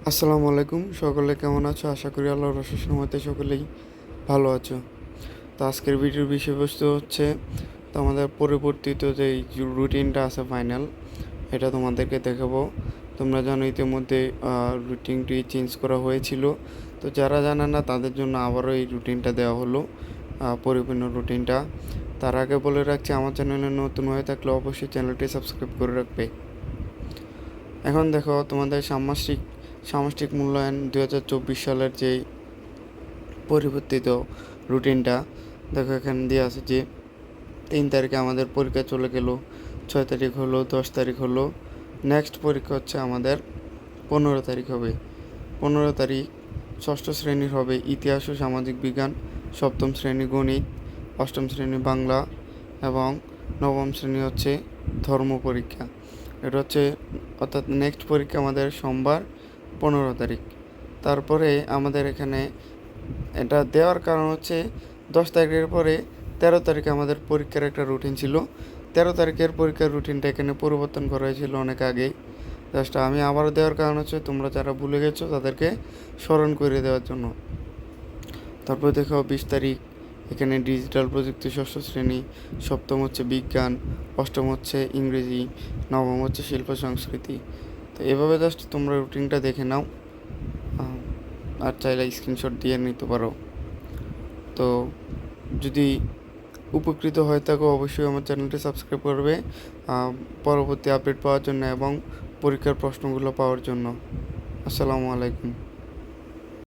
আসসালামু আলাইকুম, সকলে কেমন আছো? আশা করি আল্লাহর অশেষ রহমতে সকলেই ভালো আছো। তো আজকের ভিডিওর বিষয়বস্তু হচ্ছে তো আমাদের পরিবর্তিত যে রুটিনটা আছে ফাইনাল, এটা তোমাদেরকে দেখাবো। তোমরা জানো ইতিমধ্যে রুটিনটি চেঞ্জ করা হয়েছিল। তো যারা জানে না তাদের জন্য আবারও এই রুটিনটা দেওয়া হলো, পরিপূর্ণ রুটিনটা। তার আগে বলে রাখছি, আমার চ্যানেলে নতুন হয়ে থাকলে অবশ্যই চ্যানেলটি সাবস্ক্রাইব করে রাখবে। এখন দেখো তোমাদের সামষ্টিক মূল্যায়ন 2024 সালের যে পরিবর্তিত রুটিনটা দেখো এখানে দিয়ে আছে যে 3 তারিখে আমাদের পরীক্ষা চলে গেল, 6 তারিখ হলো, 10 তারিখ হলো। নেক্সট পরীক্ষা হচ্ছে আমাদের 15 তারিখ হবে। 15 তারিখ ষষ্ঠ শ্রেণীর হবে ইতিহাস ও সামাজিক বিজ্ঞান, সপ্তম শ্রেণী গণিত, অষ্টম শ্রেণী বাংলা এবং নবম শ্রেণী হচ্ছে ধর্ম পরীক্ষা। এটা হচ্ছে অর্থাৎ নেক্সট পরীক্ষা আমাদের সোমবার 15 তারিখ। তারপরে আমাদের এখানে এটা দেওয়ার কারণ হচ্ছে 10 তারিখের পরে 13 তারিখে আমাদের পরীক্ষার একটা রুটিন ছিল। 13 তারিখের পরীক্ষার রুটিনটা এখানে পরিবর্তন করা হয়েছিল অনেক আগেই। জাস্ট আমি আবারও দেওয়ার কারণ হচ্ছে তোমরা যারা ভুলে গেছো তাদেরকে স্মরণ করে দেওয়ার জন্য। তারপর দেখো 20 তারিখ এখানে ডিজিটাল প্রযুক্তি ষষ্ঠ শ্রেণী, সপ্তম হচ্ছে বিজ্ঞান, অষ্টম হচ্ছে ইংরেজি, নবম হচ্ছে শিল্প সংস্কৃতি। তো এভাবে জাস্ট তোমরা রুটিনটা দেখে নাও, আর চাইলে স্ক্রিনশট দিয়ে নিতে পারো। তো যদি উপকৃত হয়ে থাকো অবশ্যই আমার চ্যানেলটি সাবস্ক্রাইব করবে পরবর্তী আপডেট পাওয়ার জন্য এবং পরীক্ষার প্রশ্নগুলো পাওয়ার জন্য। আসসালামু আলাইকুম।